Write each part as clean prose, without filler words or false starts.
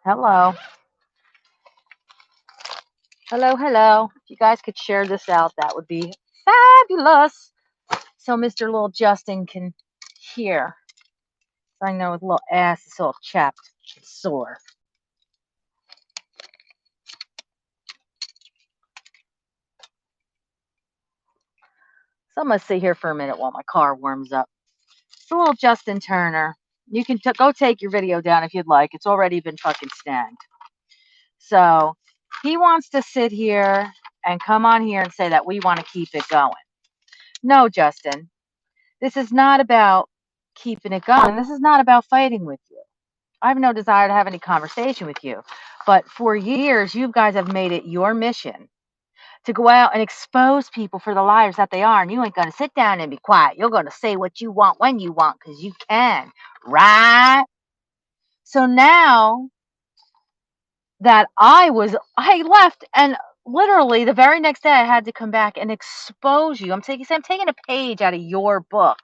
Hello. Hello, hello. If you guys could share this out, that would be fabulous. So Mr. Little Justin can hear. I know his little ass is all chapped and sore. So I'm going to sit here for a minute while my car warms up. It's a little Justin Turner. You can go take your video down if you'd like. It's already been fucking snagged. So he wants to sit here and come on here and say that we want to keep it going. No, Justin. This is not about keeping it going. This is not about fighting with you. I have no desire to have any conversation with you. But for years, you guys have made it your mission to go out and expose people for the liars that they are. And you ain't going to sit down and be quiet. You're going to say what you want when you want because you can. Right? So now that I left and literally the very next day I had to come back and expose you. I'm taking a page out of your book,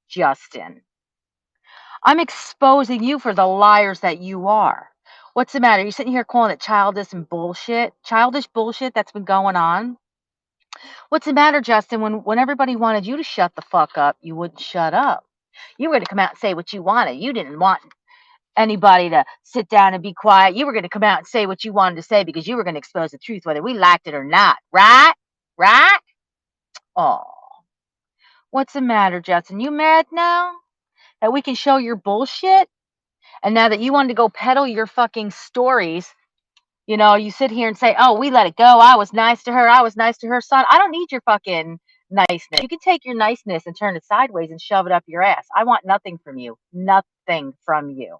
Justin. I'm exposing you for the liars that you are. What's the matter? You're sitting here calling it childish bullshit that's been going on. What's the matter, Justin? When everybody wanted you to shut the fuck up, you wouldn't shut up. You were going to come out and say what you wanted. You didn't want anybody to sit down and be quiet. You were going to come out and say what you wanted to say because you were going to expose the truth, whether we liked it or not. Right? Right? Oh, what's the matter, Justin? You mad now that we can show your bullshit? And now that you wanted to go peddle your fucking stories, you sit here and say, oh, we let it go. I was nice to her. I was nice to her son. I don't need your fucking niceness. You can take your niceness and turn it sideways and shove it up your ass. I want nothing from you. Nothing from you.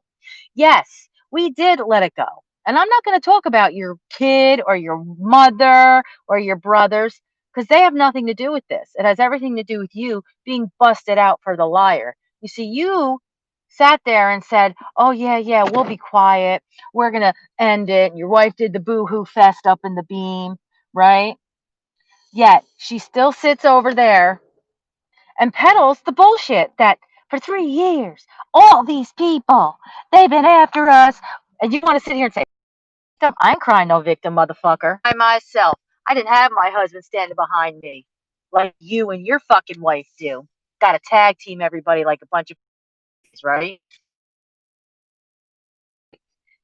Yes, we did let it go. And I'm not going to talk about your kid or your mother or your brothers because they have nothing to do with this. It has everything to do with you being busted out for the liar. You see, you sat there and said, oh, yeah, we'll be quiet. We're going to end it. And your wife did the boo-hoo fest up in the beam, right? Yet she still sits over there and peddles the bullshit that for 3 years, all these people, they've been after us. And you want to sit here and say, I ain't crying no victim, motherfucker. I myself, I didn't have my husband standing behind me like you and your fucking wife do. Got to tag team everybody like a bunch of right?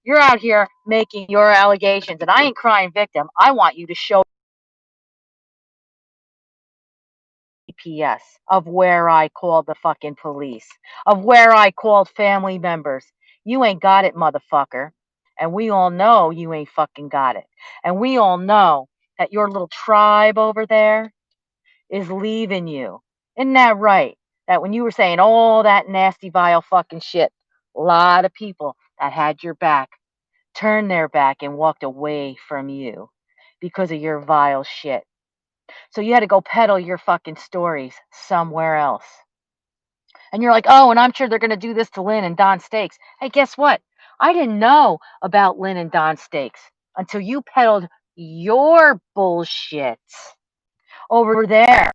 You're out here making your allegations, and I ain't crying victim. I want you to show GPS of where I called the fucking police, of where I called family members. You ain't got it, motherfucker. And we all know you ain't fucking got it. And we all know that your little tribe over there is leaving you. Isn't that right? That when you were saying all that nasty, vile fucking shit, a lot of people that had your back turned their back and walked away from you because of your vile shit. So you had to go peddle your fucking stories somewhere else. And you're like, oh, and I'm sure they're going to do this to Lynn and Don Stakes. Hey, guess what? I didn't know about Lynn and Don Stakes until you peddled your bullshit over there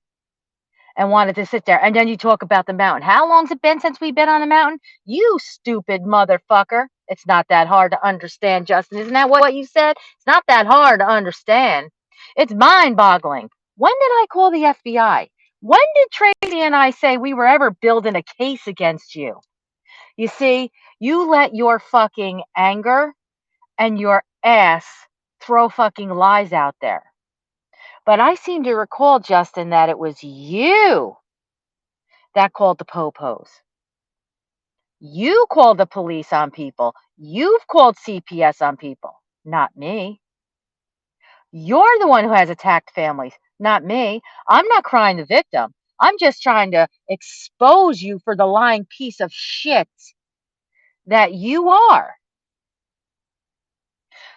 and wanted to sit there. And then you talk about the mountain. How long's it been since we've been on the mountain? You stupid motherfucker. It's not that hard to understand, Justin. Isn't that what you said? It's not that hard to understand. It's mind-boggling. When did I call the FBI? When did Tracy and I say we were ever building a case against you? You see, you let your fucking anger and your ass throw fucking lies out there. But I seem to recall, Justin, that it was you that called the popos. You called the police on people. You've called CPS on people, not me. You're the one who has attacked families, not me. I'm not crying the victim. I'm just trying to expose you for the lying piece of shit that you are.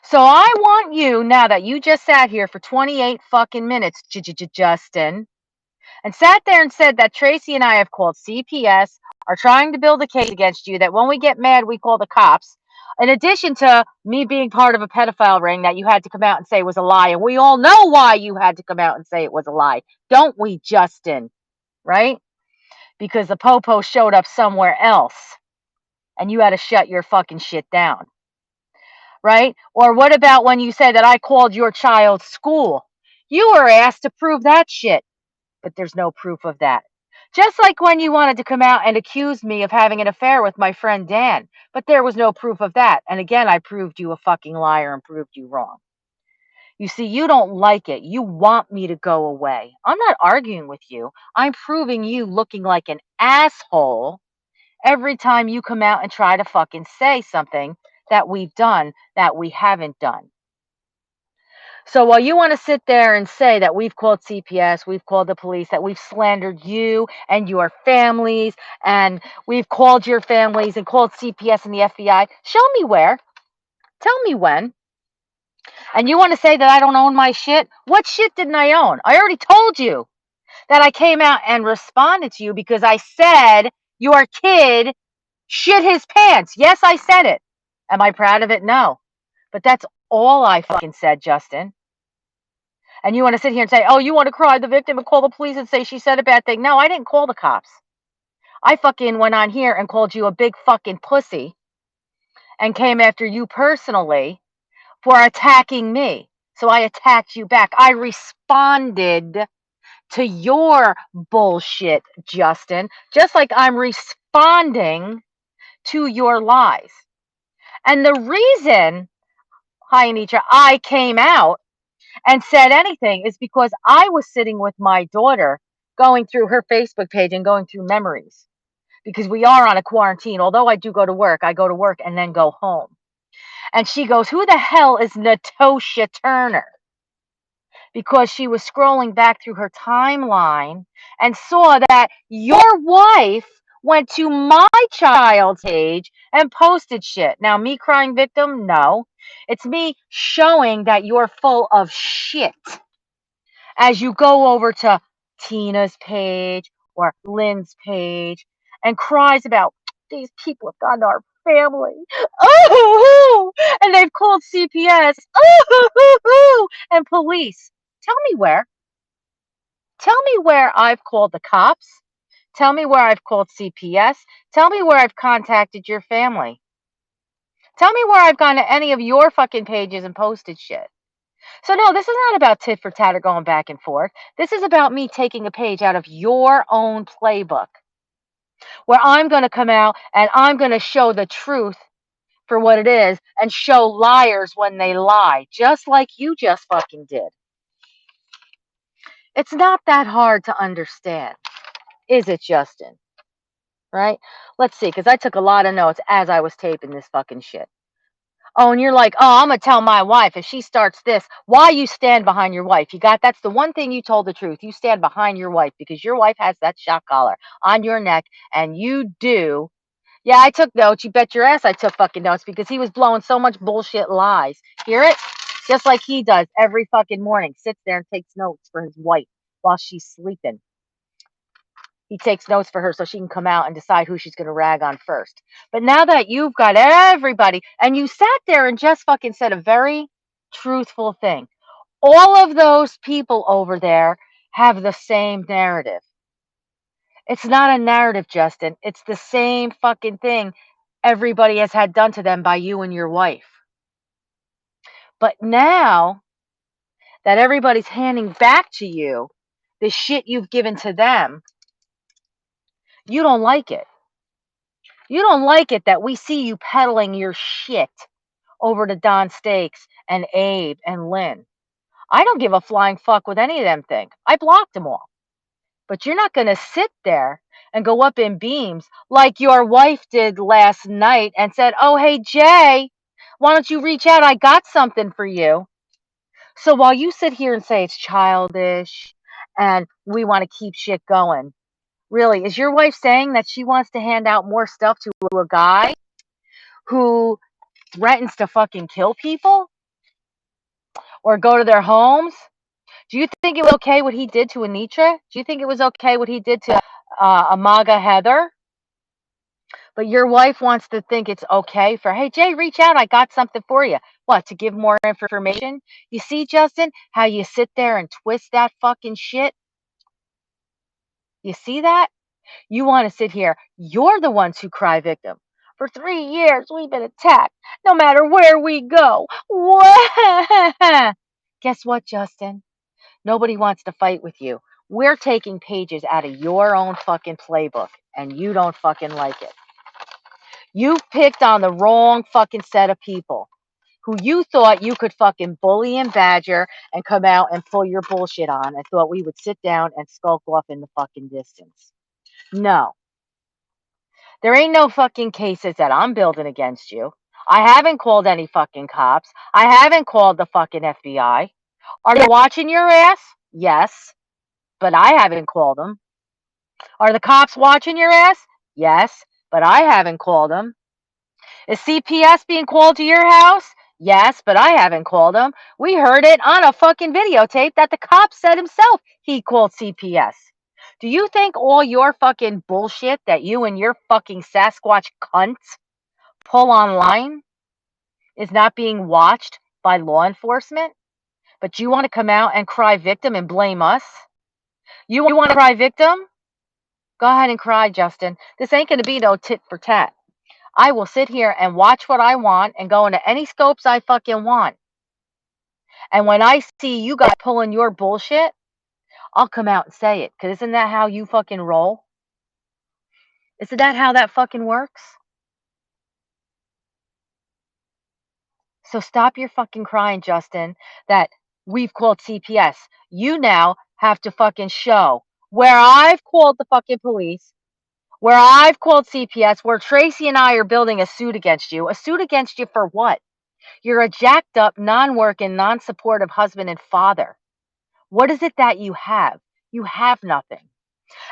So I want you, now that you just sat here for 28 fucking minutes, Justin, and sat there and said that Tracy and I have called CPS, are trying to build a case against you, that when we get mad, we call the cops. In addition to me being part of a pedophile ring that you had to come out and say was a lie. And we all know why you had to come out and say it was a lie. Don't we, Justin? Right? Because the popo showed up somewhere else and you had to shut your fucking shit down. right? Or what about when you said that I called your child's school? You were asked to prove that shit, but there's no proof of that. Just like when you wanted to come out and accuse me of having an affair with my friend Dan, but there was no proof of that. And again, I proved you a fucking liar and proved you wrong. You see, you don't like it. You want me to go away. I'm not arguing with you. I'm proving you looking like an asshole every time you come out and try to fucking say something that we've done that we haven't done. So while you want to sit there and say that we've called CPS, we've called the police, that we've slandered you and your families, and we've called your families and called CPS and the FBI, show me where. Tell me when. And you want to say that I don't own my shit? What shit didn't I own? I already told you that I came out and responded to you because I said your kid shit his pants. Yes, I said it. Am I proud of it? No. But that's all I fucking said, Justin. And you want to sit here and say, oh, you want to cry the victim and call the police and say she said a bad thing. No, I didn't call the cops. I fucking went on here and called you a big fucking pussy and came after you personally for attacking me. So I attacked you back. I responded to your bullshit, Justin, just like I'm responding to your lies. And the reason, hi Anitra, I came out and said anything is because I was sitting with my daughter going through her Facebook page and going through memories because we are on a quarantine. Although I do go to work, I go to work and then go home. And she goes, who the hell is Natosha Turner? Because she was scrolling back through her timeline and saw that your wife went to my child's age and posted shit. Now, me crying victim? No. It's me showing that you're full of shit as you go over to Tina's page or Lynn's page and cries about these people have gone to our family. Oh, and they've called CPS. Oh, and police. Tell me where. Tell me where I've called the cops. Tell me where I've called CPS. Tell me where I've contacted your family. Tell me where I've gone to any of your fucking pages and posted shit. So no, this is not about tit for tat or going back and forth. This is about me taking a page out of your own playbook where I'm going to come out and I'm going to show the truth for what it is and show liars when they lie, just like you just fucking did. It's not that hard to understand, is it, Justin? Right? Let's see, because I took a lot of notes as I was taping this fucking shit. Oh, and you're like, oh, I'm gonna tell my wife if she starts this, why you stand behind your wife. That's the one thing you told the truth. You stand behind your wife because your wife has that shock collar on your neck and you do. Yeah, I took notes. You bet your ass I took fucking notes because he was blowing so much bullshit lies. Hear it? Just like he does every fucking morning. Sits there and takes notes for his wife while she's sleeping. He takes notes for her so she can come out and decide who she's going to rag on first. But now that you've got everybody, and you sat there and just fucking said a very truthful thing, all of those people over there have the same narrative. It's not a narrative, Justin. It's the same fucking thing everybody has had done to them by you and your wife. But now that everybody's handing back to you the shit you've given to them, you don't like it. You don't like it that we see you peddling your shit over to Don Stakes and Abe and Lynn. I don't give a flying fuck what any of them think. I blocked them all. But you're not going to sit there and go up in beams like your wife did last night and said, oh, hey, Jay, why don't you reach out? I got something for you. So while you sit here and say it's childish and we want to keep shit going, really, is your wife saying that she wants to hand out more stuff to a guy who threatens to fucking kill people or go to their homes? Do you think it was okay what he did to Anitra? Do you think it was okay what he did to Amaga Heather? But your wife wants to think it's okay for, hey, Jay, reach out. I got something for you. What, to give more information? You see, Justin, how you sit there and twist that fucking shit? You see that? You want to sit here. You're the ones who cry victim For 3 years, we've been attacked no matter where we go. Guess what, Justin? Nobody wants to fight with you. We're taking pages out of your own fucking playbook, and you don't fucking like it. You've picked on the wrong fucking set of people who you thought you could fucking bully and badger and come out and pull your bullshit on, and thought we would sit down and skulk off in the fucking distance. No. There ain't no fucking cases that I'm building against you. I haven't called any fucking cops. I haven't called the fucking FBI. Are they watching your ass? Yes, but I haven't called them. Are the cops watching your ass? Yes, but I haven't called them. Is CPS being called to your house? Yes, but I haven't called them. We heard it on a fucking videotape that the cop said himself he called CPS. Do you think all your fucking bullshit that you and your fucking Sasquatch cunts pull online is not being watched by law enforcement? But you want to come out and cry victim and blame us? You want to cry victim? Go ahead and cry, Justin. This ain't going to be no tit for tat. I will sit here and watch what I want and go into any scopes I fucking want. And when I see you guys pulling your bullshit, I'll come out and say it. Because isn't that how you fucking roll? Isn't that how that fucking works? So stop your fucking crying, Justin, that we've called CPS. You now have to fucking show where I've called the fucking police, where I've called CPS, where Tracy and I are building a suit against you. A suit against you for what? You're a jacked up, non-working, non-supportive husband and father. What is it that you have? You have nothing.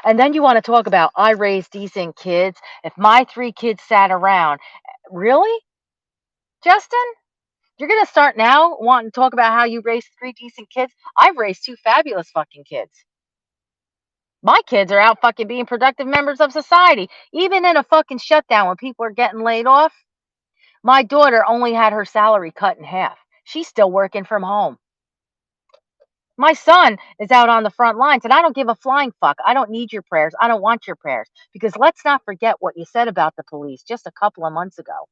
And then you want to talk about, I raised decent kids. If my 3 kids sat around, really? Justin? You're going to start now wanting to talk about how you raised 3 decent kids? I've raised 2 fabulous fucking kids. My kids are out fucking being productive members of society. Even in a fucking shutdown when people are getting laid off, my daughter only had her salary cut in half. She's still working from home. My son is out on the front lines, and I don't give a flying fuck. I don't need your prayers. I don't want your prayers. Because let's not forget what you said about the police just a couple of months ago.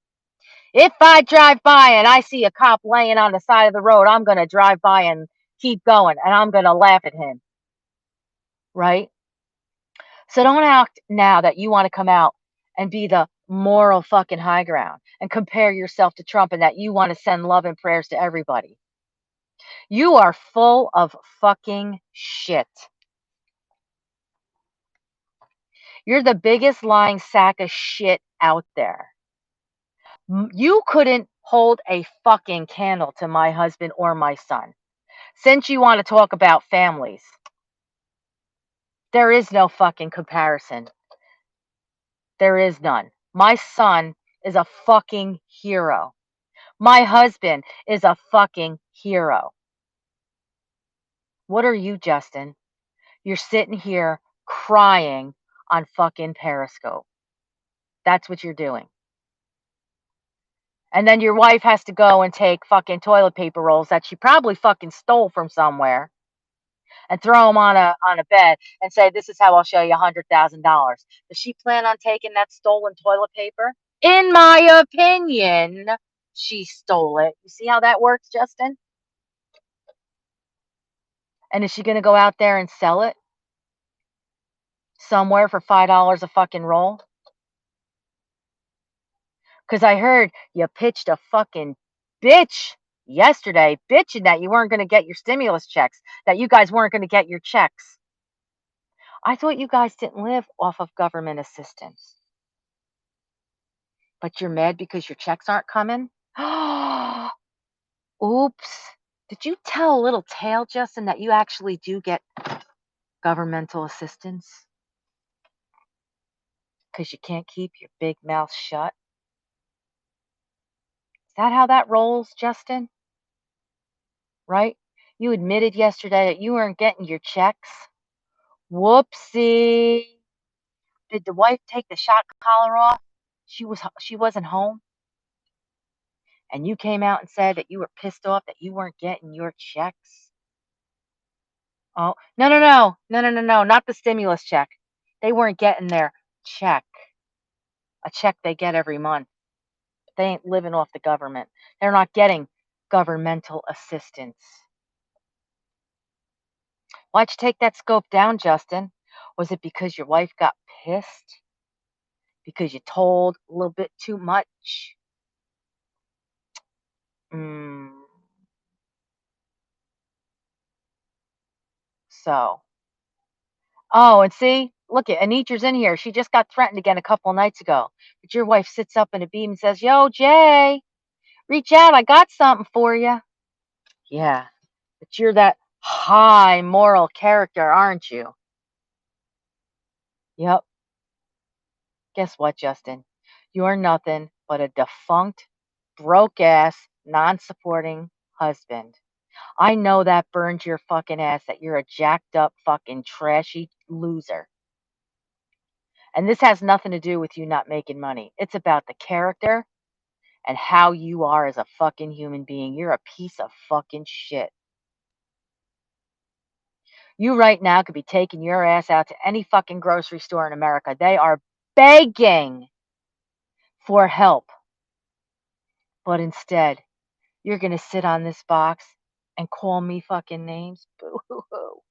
If I drive by and I see a cop laying on the side of the road, I'm going to drive by and keep going, and I'm going to laugh at him. Right? So don't act now that you want to come out and be the moral fucking high ground and compare yourself to Trump, and that you want to send love and prayers to everybody. You are full of fucking shit. You're the biggest lying sack of shit out there. You couldn't hold a fucking candle to my husband or my son. Since you want to talk about families, there is no fucking comparison. There is none. My son is a fucking hero. My husband is a fucking hero. What are you, Justin? You're sitting here crying on fucking Periscope. That's what you're doing. And then your wife has to go and take fucking toilet paper rolls that she probably fucking stole from somewhere and throw them on a bed and say, this is how I'll show you $100,000. Does she plan on taking that stolen toilet paper? In my opinion, she stole it. You see how that works, Justin? And is she going to go out there and sell it somewhere for $5 a fucking roll? Because I heard you pitched a fucking bitch yesterday, bitching that you weren't going to get your stimulus checks, that you guys weren't going to get your checks. I thought you guys didn't live off of government assistance. But you're mad because your checks aren't coming? Oops. Did you tell a little tale, Justin, that you actually do get governmental assistance? Because you can't keep your big mouth shut? Is that how that rolls, Justin? Right? You admitted yesterday that you weren't getting your checks. Whoopsie. Did the wife take the shot collar off? She wasn't home. And you came out and said that you were pissed off that you weren't getting your checks. Oh, no, not the stimulus check. They weren't getting their check. a check they get every month. They ain't living off the government. They're not getting governmental assistance. Why'd you take that scope down, Justin? Was it because your wife got pissed? Because you told a little bit too much? Mm. So. Oh, and see, look at Anitra's in here. She just got threatened again a couple of nights ago. But your wife sits up in a beam and says, "Yo, Jay, reach out. I got something for you." Yeah, but you're that high moral character, aren't you? Yep. Guess what, Justin? You're nothing but a defunct, broke ass, non supporting husband. I know that burns your fucking ass that you're a jacked up, fucking trashy loser. And this has nothing to do with you not making money. It's about the character and how you are as a fucking human being. You're a piece of fucking shit. You right now could be taking your ass out to any fucking grocery store in America. They are begging for help. But instead, you're going to sit on this box and call me fucking names? Boo hoo hoo.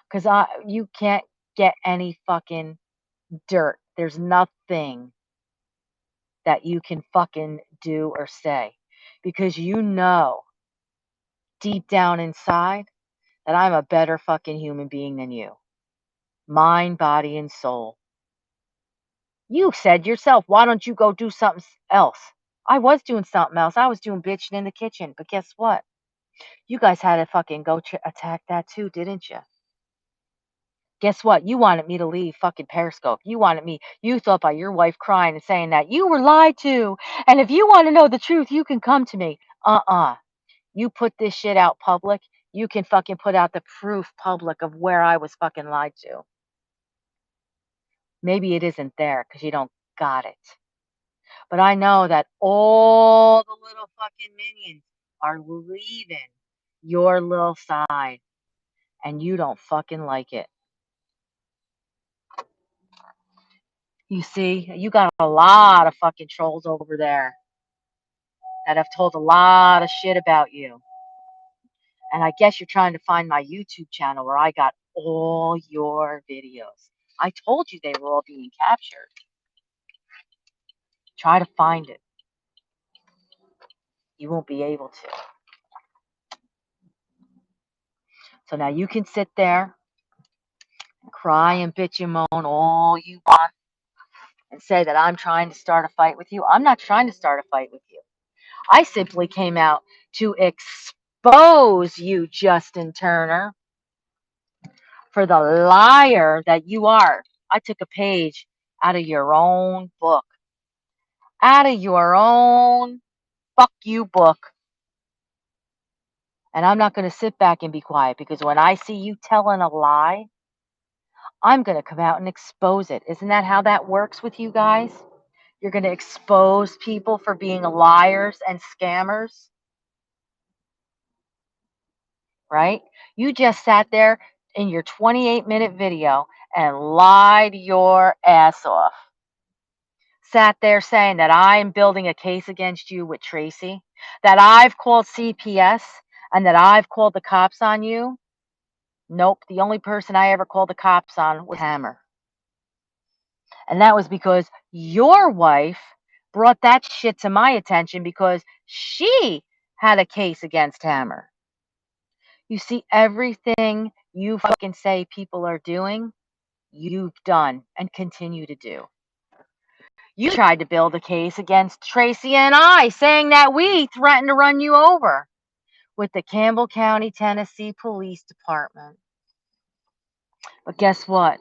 Because you can't get any fucking dirt. There's nothing that you can fucking do or say. Because you know deep down inside that I'm a better fucking human being than you. Mind, body, and soul. You said yourself, why don't you go do something else? I was doing something else. I was doing bitching in the kitchen. But guess what? You guys had to fucking go attack that too, didn't you? Guess what? You wanted me to leave fucking Periscope. You thought by your wife crying and saying that you were lied to. And if you want to know the truth, you can come to me. You put this shit out public. You can fucking put out the proof public of where I was fucking lied to. Maybe it isn't there because you don't got it. But I know that all the little fucking minions are leaving your little side. And you don't fucking like it. You see, you got a lot of fucking trolls over there that have told a lot of shit about you. And I guess you're trying to find my YouTube channel where I got all your videos. I told you they were all being captured. Try to find it. You won't be able to. So now you can sit there and cry and bitch and moan all you want and say that I'm trying to start a fight with you. I'm not trying to start a fight with you. I simply came out to expose you, Justin Turner, for the liar that you are. I took a page out of your own book, out of your own fuck you book. And I'm not going to sit back and be quiet because when I see you telling a lie, I'm going to come out and expose it. Isn't that how that works with you guys? You're going to expose people for being liars and scammers, right? You just sat there in your 28-minute video and lied your ass off. Sat there saying that I'm building a case against you with Tracy, that I've called CPS, and that I've called the cops on you. Nope, the only person I ever called the cops on was Hammer. And that was because your wife brought that shit to my attention because she had a case against Hammer. You see, everything you fucking say people are doing, you've done and continue to do. You tried to build a case against Tracy and I, saying that we threatened to run you over with the Campbell County, Tennessee Police Department. But guess what?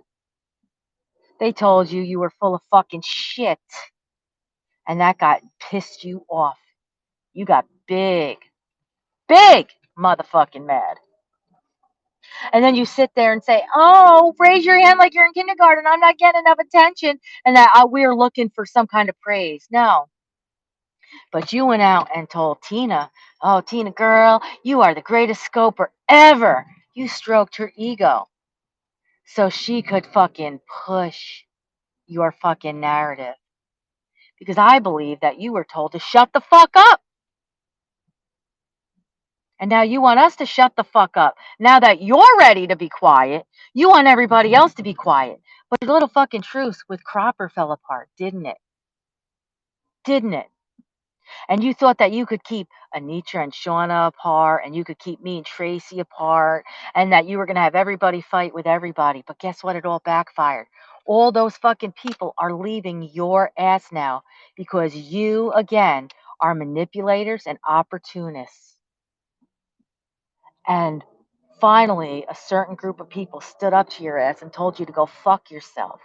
They told you you were full of fucking shit. And that got pissed you off. You got big motherfucking mad. And then you sit there and say, oh, raise your hand like you're in kindergarten. I'm not getting enough attention. And that we're looking for some kind of praise. No. But you went out and told Tina, oh, Tina girl, you are the greatest scoper ever. You stroked her ego so she could fucking push your fucking narrative. because I believe that you were told to shut the fuck up. And now you want us to shut the fuck up. Now that you're ready to be quiet, you want everybody else to be quiet. But your little fucking truce with Cropper fell apart, didn't it? Didn't it? And you thought that you could keep Anitra and Shauna apart, and you could keep me and Tracy apart, and that you were going to have everybody fight with everybody. But guess what? It all backfired. All those fucking people are leaving your ass now because you, again, are manipulators and opportunists. And finally, a certain group of people stood up to your ass and told you to go fuck yourself.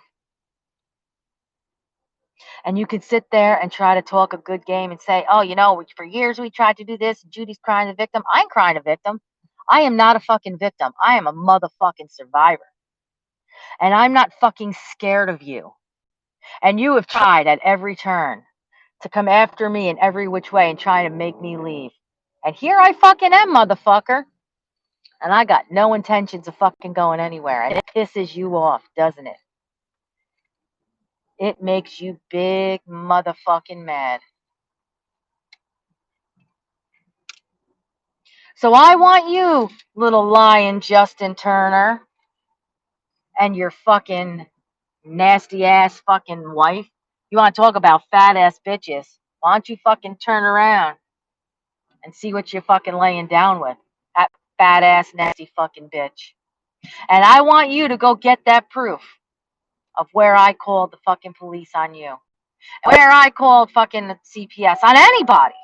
And you can sit there and try to talk a good game and say, oh, you know, for years we tried to do this. Judy's crying the victim. I'm crying a victim. I am not a fucking victim. I am a motherfucking survivor. And I'm not fucking scared of you. And you have tried at every turn to come after me in every which way and try to make me leave. And here I fucking am, motherfucker. And I got no intentions of fucking going anywhere. And it pisses you off, doesn't it? It makes you big motherfucking mad. So I want you, little lion Justin Turner, and your fucking nasty ass fucking wife. You want to talk about fat ass bitches? Why don't you fucking turn around and see what you're fucking laying down with? That fat ass nasty fucking bitch. And I want you to go get that proof of where I called the fucking police on you. Where I called fucking CPS on anybody.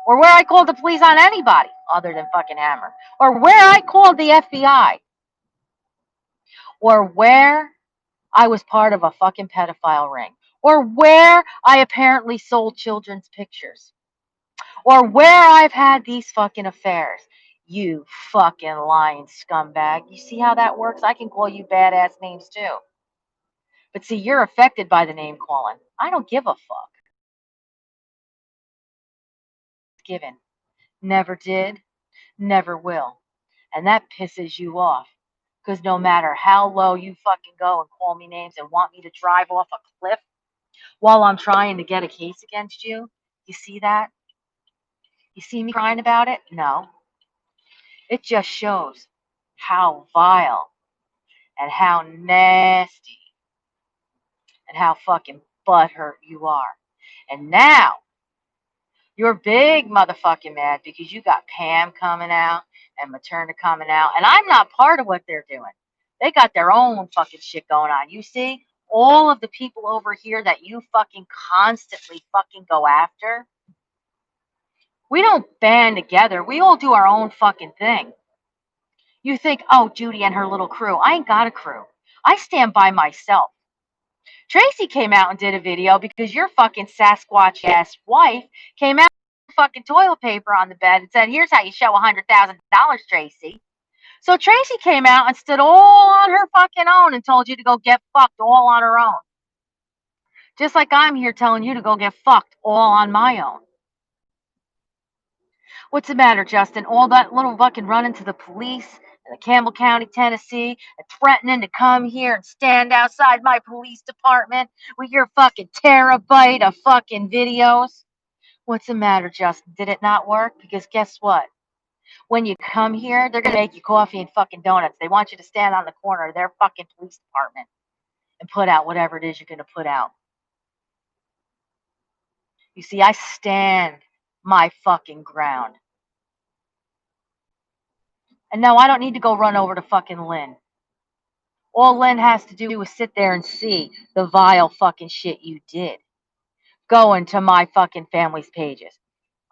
Or where I called the police on anybody other than fucking Hammer. Or where I called the FBI. Or where I was part of a fucking pedophile ring. Or where I apparently sold children's pictures. Or where I've had these fucking affairs. You fucking lying scumbag. You see how that works? I can call you badass names too. But see, you're affected by the name calling. I don't give a fuck. Given. Never did. Never will. And that pisses you off. Because no matter how low you fucking go and call me names and want me to drive off a cliff while I'm trying to get a case against you, you see that? You see me crying about it? No. It just shows how vile and how nasty and how fucking butthurt you are. And now you're big motherfucking mad because you got Pam coming out and Materna coming out. And I'm not part of what they're doing. They got their own fucking shit going on. You see, all of the people over here that you fucking constantly fucking go after, we don't band together. We all do our own fucking thing. You think, oh, Judi and her little crew. I ain't got a crew. I stand by myself. Tracy came out and did a video because your fucking Sasquatch ass wife came out with fucking toilet paper on the bed and said, here's how you show $100,000, Tracy. So Tracy came out and stood all on her fucking own and told you to go get fucked all on her own. Just like I'm here telling you to go get fucked all on my own. What's the matter, Justin? All that little fucking running to the police in Campbell County, Tennessee, and threatening to come here and stand outside my police department with your fucking terabyte of fucking videos. What's the matter, Justin? Did it not work? Because guess what? When you come here, they're going to make you coffee and fucking donuts. They want you to stand on the corner of their fucking police department and put out whatever it is you're going to put out. You see, I stand my fucking ground. And no, I don't need to go run over to fucking Lynn. All Lynn has to do is sit there and see the vile fucking shit you did. Going to my fucking family's pages.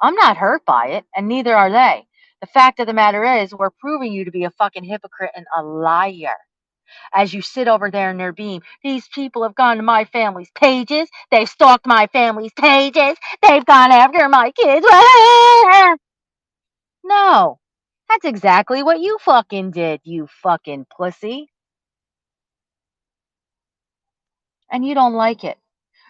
I'm not hurt by it, and neither are they. The fact of the matter is, we're proving you to be a fucking hypocrite and a liar. As you sit over there in their beam, these people have gone to my family's pages. They've stalked my family's pages. They've gone after my kids. No, that's exactly what you fucking did, you fucking pussy. And you don't like it.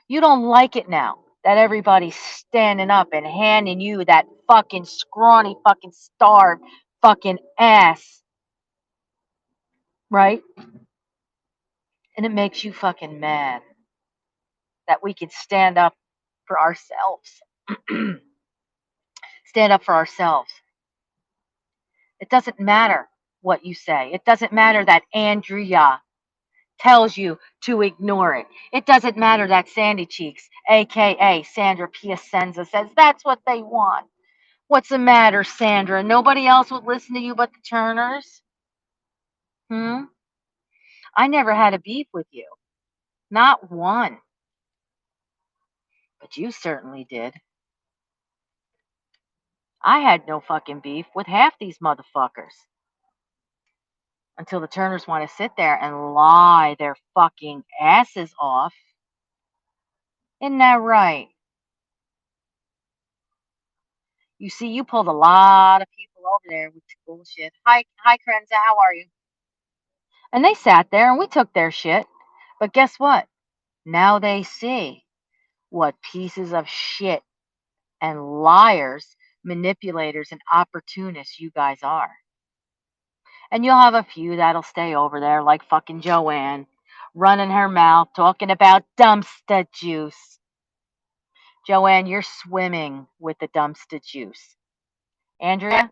You don't like it now that everybody's standing up and handing you that fucking scrawny, fucking starved fucking ass. Right? And it makes you fucking mad that we can stand up for ourselves. Stand up for ourselves. It doesn't matter what you say. It doesn't matter that Andrea tells you to ignore it. It doesn't matter that Sandy Cheeks, aka Sandra Piacenza, says that's what they want. What's the matter, Sandra? Nobody else would listen to you but the Turners? I never had a beef with you. Not one. But you certainly did. I had no fucking beef with half these motherfuckers. Until the Turners want to sit there and lie their fucking asses off. Isn't that right? You see, you pulled a lot of people over there with your bullshit. Hi, Krenza, how are you? And they sat there and we took their shit. But guess what? Now they see what pieces of shit and liars, manipulators, and opportunists you guys are. And you'll have a few that'll stay over there, like fucking Joanne, running her mouth, talking about dumpster juice. Joanne, you're swimming with the dumpster juice. Andrea,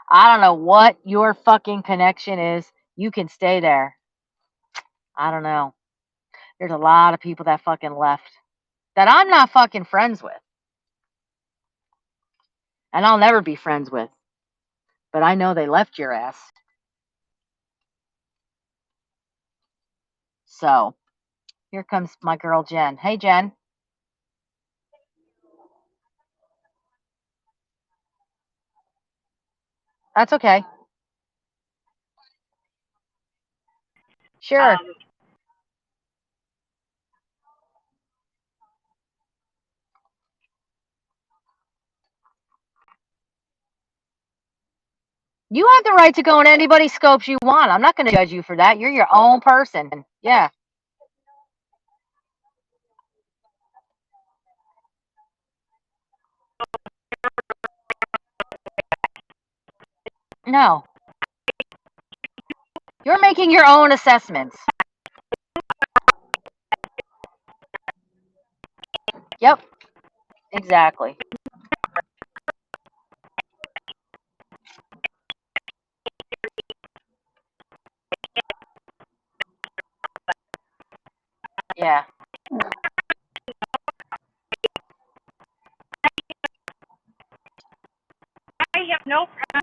I don't know what your fucking connection is. You can stay there. I don't know. There's a lot of people that fucking left that I'm not fucking friends with. And I'll never be friends with. But I know they left your ass. So, here comes my girl Jen. Hey, Jen. That's okay. Sure. You have the right to go in anybody's scopes you want. I'm not going to judge you for that. You're your own person. Yeah. No. You're making your own assessments. Yep. Exactly. Yeah. I have no problem.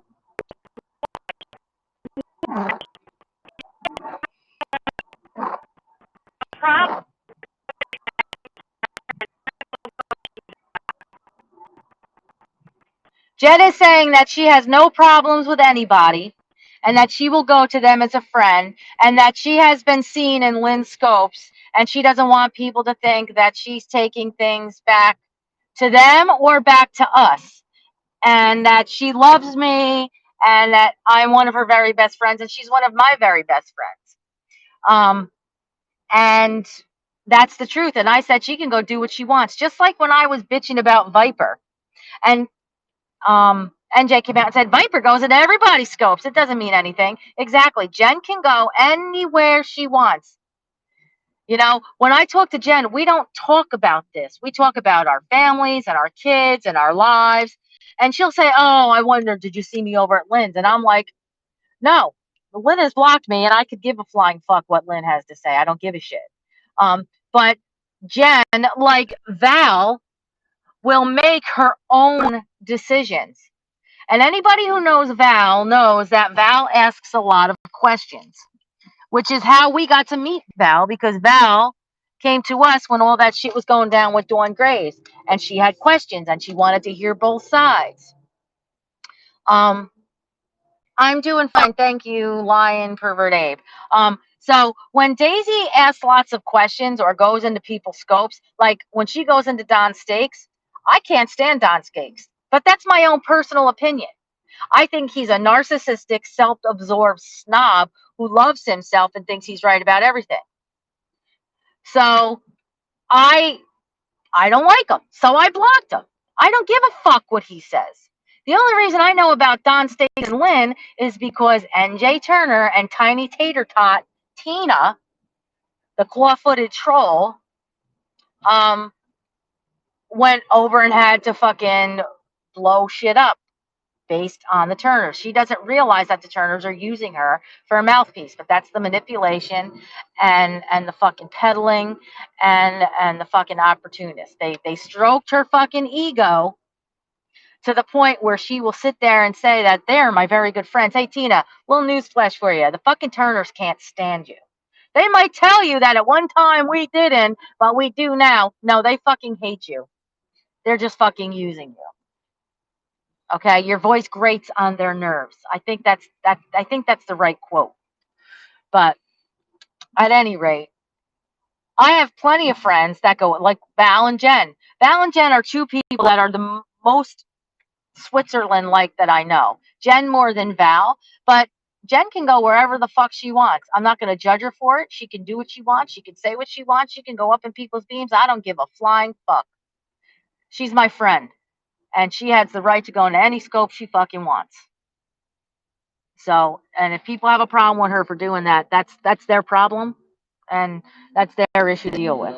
Jen is saying that she has no problems with anybody and that she will go to them as a friend and that she has been seen in Lynn's scopes and she doesn't want people to think that she's taking things back to them or back to us and that she loves me and that I'm one of her very best friends and she's one of my very best friends. And that's the truth. And I said she can go do what she wants. Just like when I was bitching about Viper and NJ came out and said Viper goes into everybody's scopes. It doesn't mean anything. Exactly. Jen can go anywhere she wants. You know, when I talk to Jen, we don't talk about this. We talk about our families and our kids and our lives. And she'll say, "Oh, I wonder, did you see me over at Lynn's?" And I'm like, "No, Lynn has blocked me, and I could give a flying fuck what Lynn has to say. I don't give a shit." But Jen, like Val, will make her own decisions. And anybody who knows Val knows that Val asks a lot of questions, which is how we got to meet Val because Val came to us when all that shit was going down with Dawn Graves and she had questions and she wanted to hear both sides. Um, I'm doing fine. Thank you, Lion Pervert Abe. So when Daisy asks lots of questions or goes into people's scopes, like when she goes into Don Stakes, I can't stand Don Stakes, but that's my own personal opinion. I think he's a narcissistic, self-absorbed snob who loves himself and thinks he's right about everything. So I I don't like him. So I blocked him. I don't give a fuck what he says. The only reason I know about Don Stakes and Lynn is because NJ Turner and Tiny Tater Tot Tina, the claw-footed troll, um, went over and had to fucking blow shit up based on the Turners. She doesn't realize that the Turners are using her for a mouthpiece, but that's the manipulation and the fucking peddling and the fucking opportunists. They stroked her fucking ego to the point where she will sit there and say that they're my very good friends. Hey Tina, little newsflash for you. The fucking Turners can't stand you. They might tell you that at one time we didn't, but we do now. No, they fucking hate you. They're just fucking using you. Okay, your voice grates on their nerves. I think that's the right quote. But at any rate, I have plenty of friends that go like Val and Jen. Val and Jen are two people that are the most Switzerland like that I know. Jen more than Val, but Jen can go wherever the fuck she wants. I'm not going to judge her for it. She can do what she wants. She can say what she wants. She can go up in people's beams. I don't give a flying fuck. She's my friend, and she has the right to go into any scope she fucking wants. So, and if people have a problem with her for doing that, that's their problem, and that's their issue to deal with.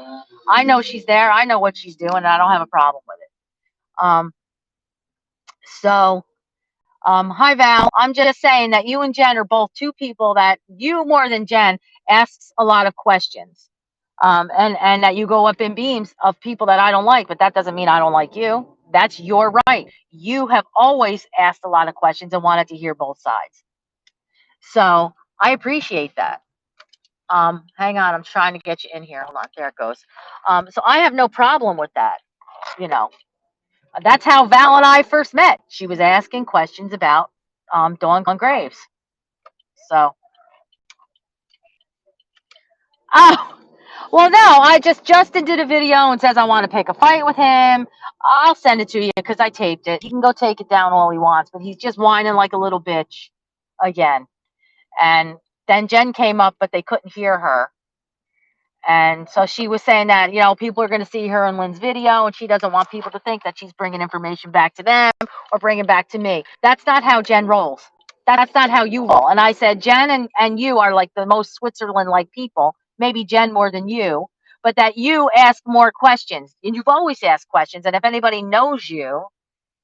I know she's there. I know what she's doing, and I don't have a problem with it. So, hi Val. I'm just saying that you and Jen are both two people that you more than Jen asks a lot of questions, and that you go up in beams of people that I don't like, but that doesn't mean I don't like you. That's your right. You have always asked a lot of questions and wanted to hear both sides. So I appreciate that. Hang on, I'm trying to get you in here. Hold on, there it goes. So I have no problem with that. You know, that's how Val and I first met. She was asking questions about Dawn Graves. So, oh, well, no, Justin did a video and says I want to pick a fight with him. I'll send it to you because I taped it. He can go take it down all he wants, but he's just whining like a little bitch again. And then Jen came up, but they couldn't hear her. And so she was saying that, people are going to see her in Lynn's video, and she doesn't want people to think that she's bringing information back to them or bringing back to me. That's not how Jen rolls. That's not how you roll. And I said, Jen and you are like the most Switzerland-like people, maybe Jen more than you, but that you ask more questions. And you've always asked questions. And if anybody knows you,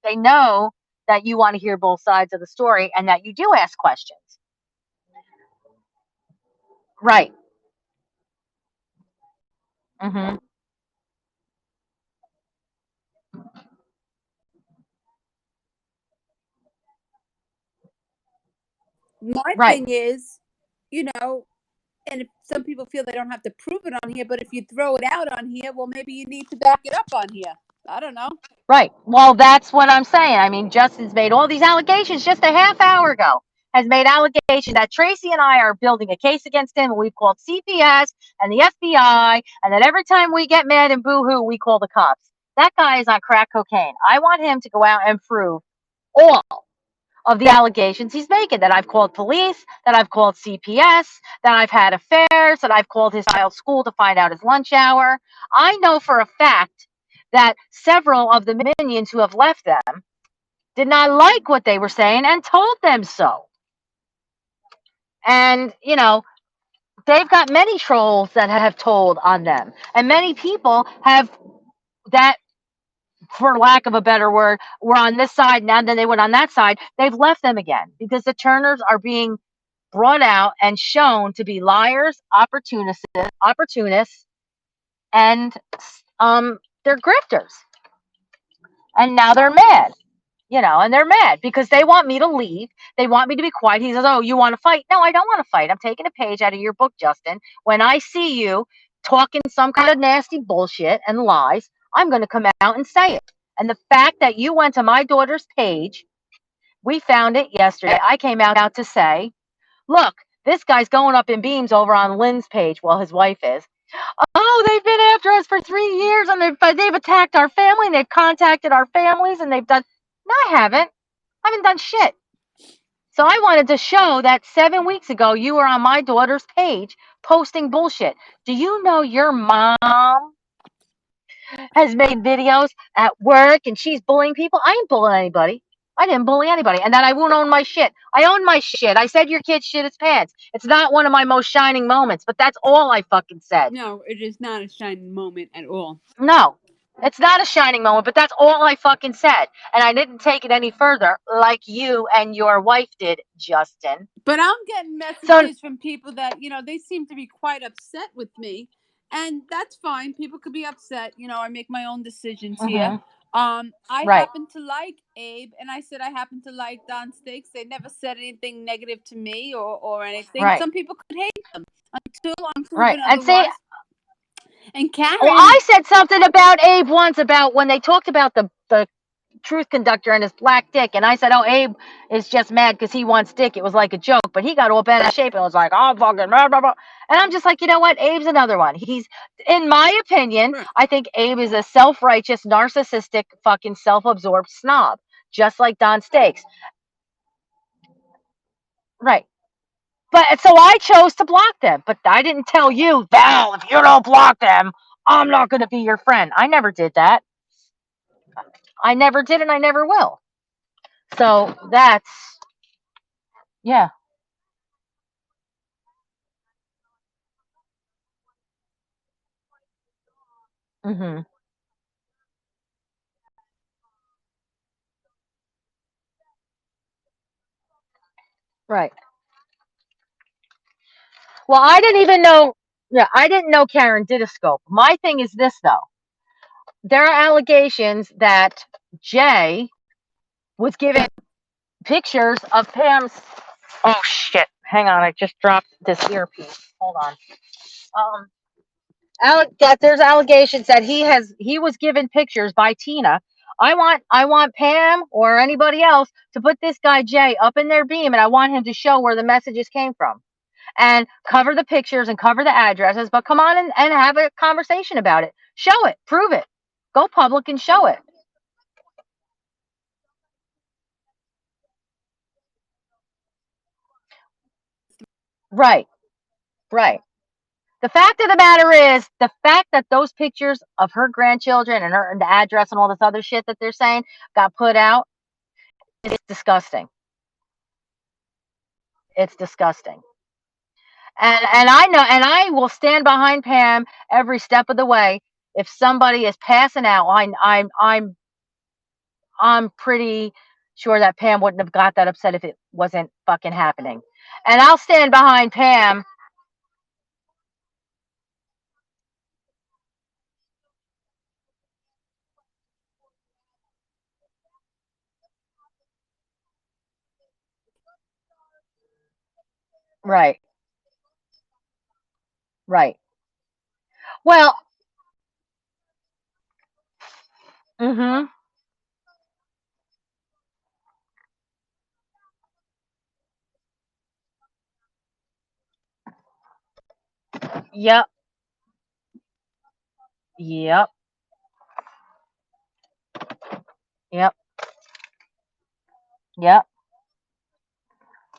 they know that you want to hear both sides of the story and that you do ask questions. Right. Mm-hmm. My Right. thing is, and if some people feel they don't have to prove it on here, but if you throw it out on here, well, maybe you need to back it up on here. I don't know. Right. Well, that's what I'm saying. I mean, Justin's made all these allegations just a half hour ago. Has made allegations that Tracy and I are building a case against him, and we've called CPS and the FBI, and that every time we get mad and boo-hoo, we call the cops. That guy is on crack cocaine. I want him to go out and prove all of the allegations he's making, that I've called police, that I've called CPS, that I've had affairs, that I've called his child's school to find out his lunch hour. I know for a fact that several of the minions who have left them did not like what they were saying and told them so. And, they've got many trolls that have told on them. And many people have that, for lack of a better word, were on this side, now then they went on that side. They've left them again because the Turners are being brought out and shown to be liars, opportunists, and they're grifters. And now they're mad, and they're mad because they want me to leave. They want me to be quiet. He says, "Oh, you want to fight?" No, I don't want to fight. I'm taking a page out of your book, Justin. When I see you talking some kind of nasty bullshit and lies, I'm going to come out and say it. And the fact that you went to my daughter's page, we found it yesterday. I came out to say, look, this guy's going up in beams over on Lynn's page. Well, his wife is. Oh, they've been after us for 3 years, and they've attacked our family, and they've contacted our families, and they've done. No, I haven't. I haven't done shit. So I wanted to show that 7 weeks ago you were on my daughter's page posting bullshit. Do you know your mom has made videos at work and she's bullying people? I ain't bullying anybody. I didn't bully anybody. And that I won't own my shit. I own my shit. I said your kid shit his pants. It's not one of my most shining moments, but that's all I fucking said. No, it is not a shining moment at all. No. It's not a shining moment, but that's all I fucking said. And I didn't take it any further like you and your wife did, Justin. But I'm getting messages from people that, they seem to be quite upset with me. And that's fine. People could be upset. I make my own decisions here. I Right. happen to like Abe, and I said I happen to like Don Steaks. They never said anything negative to me or anything. Right. Some people could hate them until I'm proven Right. And otherwise. see, And Karen, well, I said something about Abe once about when they talked about the truth conductor and his black dick, and I said, "Oh, Abe is just mad because he wants dick." It was like a joke, but he got all bent out of shape and was like, "Oh, fucking blah, blah, blah." And I'm just like, you know what? Abe's another one. He's, in my opinion, Right. I think Abe is a self-righteous, narcissistic, fucking self-absorbed snob, just like Don Steaks. Right. But so I chose to block them, but I didn't tell you, Val, if you don't block them, I'm not going to be your friend. I never did that. I never did, and I never will. So that's, yeah. Hmm. Right. Well, I didn't even know. Yeah, I didn't know Karen did a scope. My thing is this, though. There are allegations that Jay was given pictures of Pam's. Oh shit! Hang on, I just dropped this earpiece. Hold on. That there's allegations that he was given pictures by Tina. I want Pam or anybody else to put this guy Jay up in their beam, and I want him to show where the messages came from. And cover the pictures and cover the addresses, but come on and have a conversation about it. Show it, prove it, go public and show it. Right, right. The fact of the matter is, the fact that those pictures of her grandchildren and the address and all this other shit that they're saying got put out, it's disgusting. It's disgusting. And I know, and I will stand behind Pam every step of the way. If somebody is passing out, I'm pretty sure that Pam wouldn't have got that upset if it wasn't fucking happening. And I'll stand behind Pam. Right, right. Well, mm-hmm. Yep, yep, yep, yep,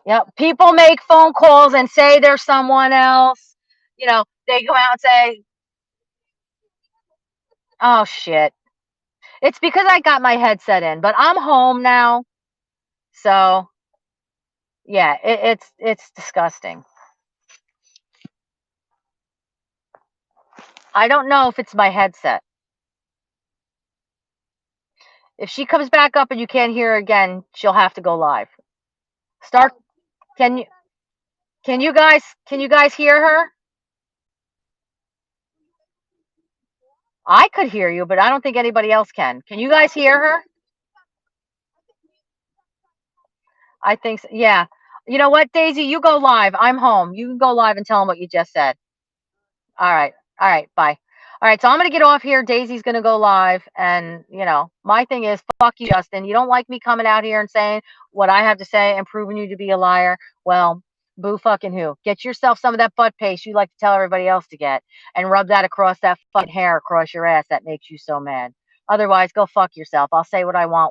yep. People make phone calls and say there's someone else. They go out and say, "Oh shit." It's because I got my headset in, but I'm home now. So, yeah, it's disgusting. I don't know if it's my headset. If she comes back up and you can't hear her again, she'll have to go live. Start. Can you can you guys hear her? I could hear you, but I don't think anybody else can. Can you guys hear her? I think so. Yeah. You know what, Daisy? You go live. I'm home. You can go live and tell them what you just said. All right. All right. Bye. All right. So I'm going to get off here. Daisy's going to go live. And, my thing is, fuck you, Justin. You don't like me coming out here and saying what I have to say and proving you to be a liar. Well, boo fucking who. Get yourself some of that butt paste you like to tell everybody else to get and rub that across that fucking hair across your ass that makes you so mad. Otherwise, go fuck yourself. I'll say what I want